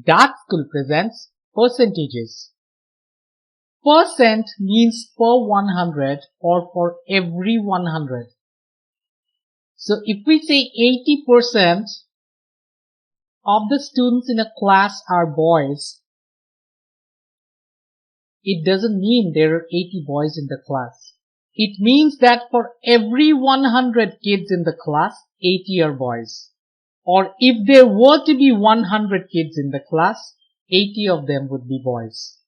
Dark School presents percentages. Percent means per 100 or for every 100. So if we say 80% of the students in a class are boys, it doesn't mean there are 80 boys in the class. It means that for every 100 kids in the class, 80 are boys. Or if there were to be 100 kids in the class, 80 of them would be boys.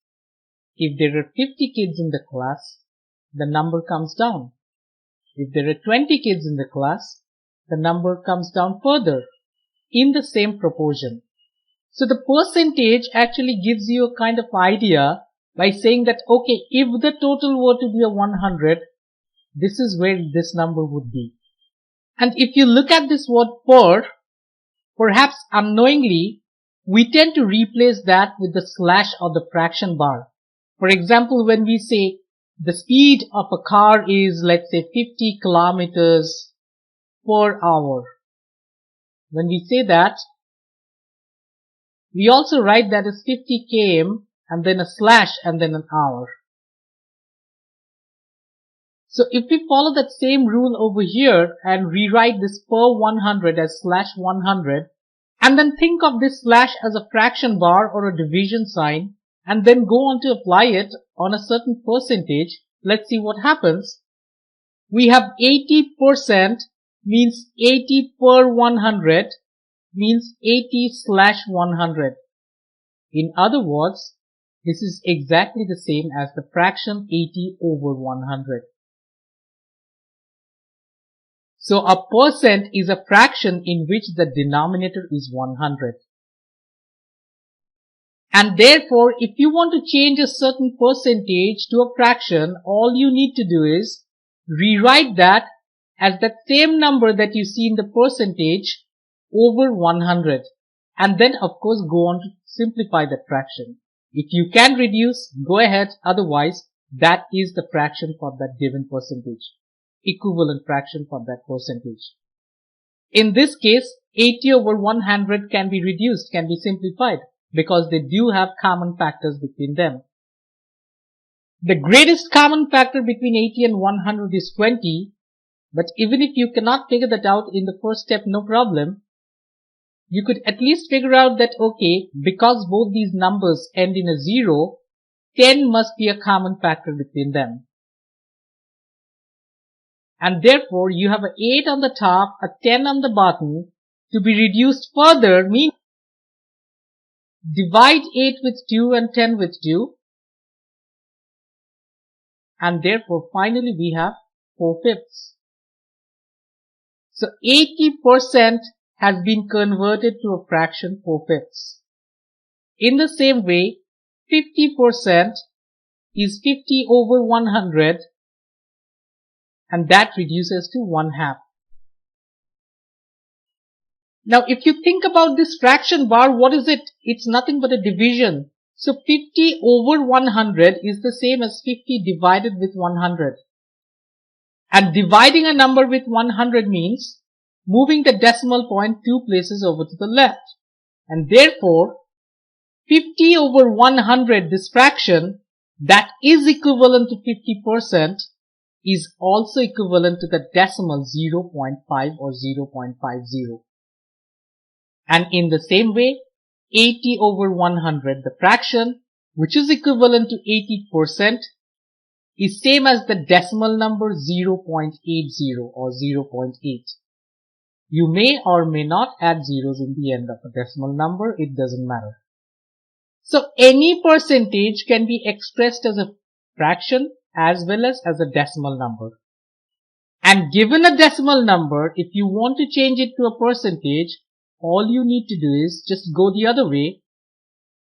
If there are 50 kids in the class, the number comes down. If there are 20 kids in the class, the number comes down further in the same proportion. So the percentage actually gives you a kind of idea by saying that, okay, if the total were to be a 100, this is where this number would be. And if you look at this word per, perhaps unknowingly, we tend to replace that with the slash or the fraction bar. For example, when we say the speed of a car is, let's say, 50 kilometers per hour. When we say that, we also write that as 50 km and then a slash and then an hour. So if we follow that same rule over here and rewrite this per 100 as slash 100, and then think of this slash as a fraction bar or a division sign, and then go on to apply it on a certain percentage, let's see what happens. We have 80% means 80 per 100 means 80 slash 100. In other words, this is exactly the same as the fraction 80 over 100. So a percent is a fraction in which the denominator is 100. And therefore, if you want to change a certain percentage to a fraction, all you need to do is rewrite that as that same number that you see in the percentage over 100. And then, of course, go on to simplify that fraction. If you can reduce, go ahead. Otherwise, that is the fraction for that given percentage. Equivalent fraction for that percentage. In this case, 80 over 100 can be reduced, can be simplified, because they do have common factors between them. The greatest common factor between 80 and 100 is 20, but even if you cannot figure that out in the first step, no problem. You could at least figure out that, okay, because both these numbers end in a 0, 10 must be a common factor between them. And therefore, you have an 8 on the top, a 10 on the bottom. To be reduced further means divide 8 with 2 and 10 with 2. And therefore, finally, we have 4/5. So 80% has been converted to a fraction 4/5. In the same way, 50% is 50 over 100. And that reduces to 1/2. Now, if you think about this fraction bar, what is it? It's nothing but a division. So 50 over 100 is the same as 50 divided with 100. And dividing a number with 100 means moving the decimal point 2 places over to the left. And therefore, 50 over 100, this fraction that is equivalent to 50%, is also equivalent to the decimal 0.5 or 0.50. And in the same way, 80 over 100, the fraction, which is equivalent to 80%, is same as the decimal number 0.80 or 0.8. You may or may not add zeros in the end of a decimal number, it doesn't matter. So any percentage can be expressed as a fraction as well as a decimal number. And given a decimal number, if you want to change it to a percentage, all you need to do is just go the other way.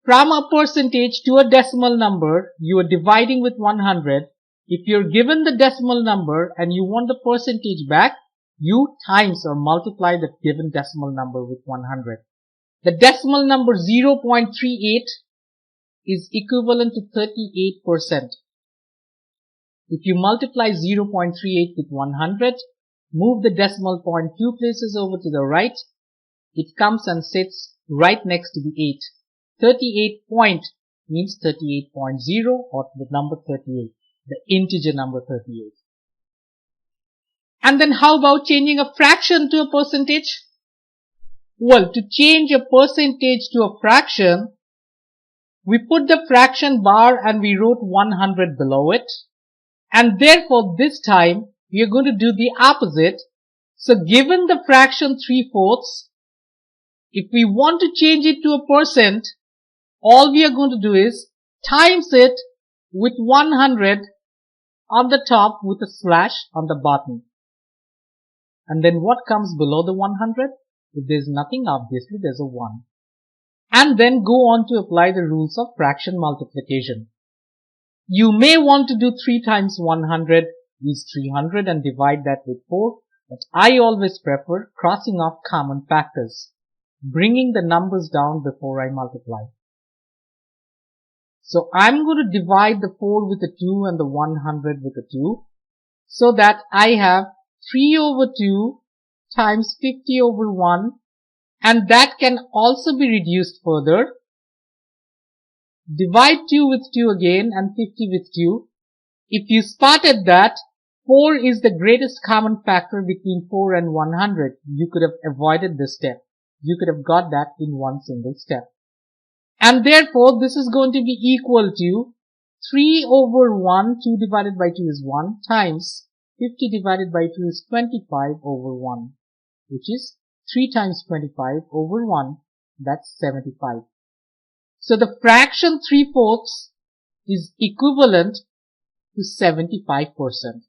From a percentage to a decimal number, you are dividing with 100. If you're given the decimal number and you want the percentage back, you times or multiply the given decimal number with 100. The decimal number 0.38 is equivalent to 38%. If you multiply 0.38 with 100, move the decimal point 2 places over to the right, it comes and sits right next to the 8. 38 point means 38.0 or the number 38, the integer number 38. And then how about changing a fraction to a percentage? Well, to change a percentage to a fraction, we put the fraction bar and we wrote 100 below it. And therefore this time we are going to do the opposite. So given the fraction 3/4, if we want to change it to a percent, all we are going to do is times it with 100 on the top with a slash on the bottom. And then what comes below the 100? If there's nothing, obviously there's a 1. And then go on to apply the rules of fraction multiplication. You may want to do 3 times 100 is 300 and divide that with 4, but I always prefer crossing off common factors, bringing the numbers down before I multiply. So I'm going to divide the 4 with a 2 and the 100 with a 2, so that I have 3 over 2 times 50 over 1, and that can also be reduced further. Divide 2 with 2 again and 50 with 2. If you spotted that 4 is the greatest common factor between 4 and 100, you could have avoided this step. You could have got that in one single step. And therefore this is going to be equal to 3 over 1, 2 divided by 2 is 1, times 50 divided by 2 is 25 over 1, which is 3 times 25 over 1, that's 75. So the fraction 3/4 is equivalent to 75%.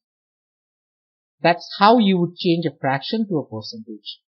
That's how you would change a fraction to a percentage.